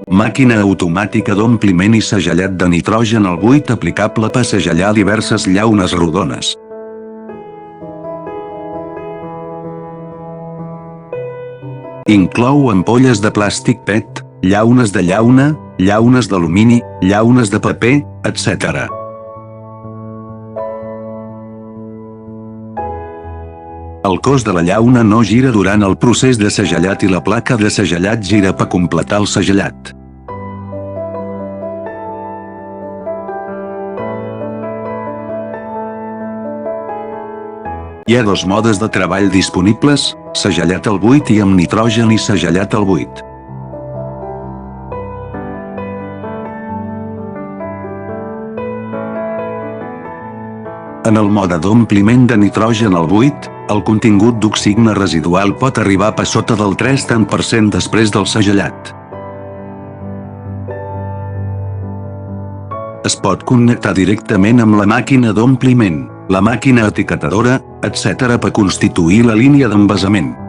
Màquina automàtica d'ompliment i segellat de nitrogen al buit aplicable per segellar diverses llaunes rodones. Inclou ampolles de plàstic PET, llaunes de llauna, llaunes d'alumini, llaunes de paper, etc. El cos de la llauna no gira durant el procés de segellat i la placa de segellat gira per completar el segellat. Hi ha dos modes de treball disponibles, segellat al buit i amb nitrogen i segellat al buit. En el mode d'ompliment de nitrogen al buit, el contingut d'oxigne residual pot arribar per sota del 3% després del segellat. Es pot connectar directament amb la màquina d'ompliment, la màquina etiquetadora, etc. per constituir la línia d'envasament.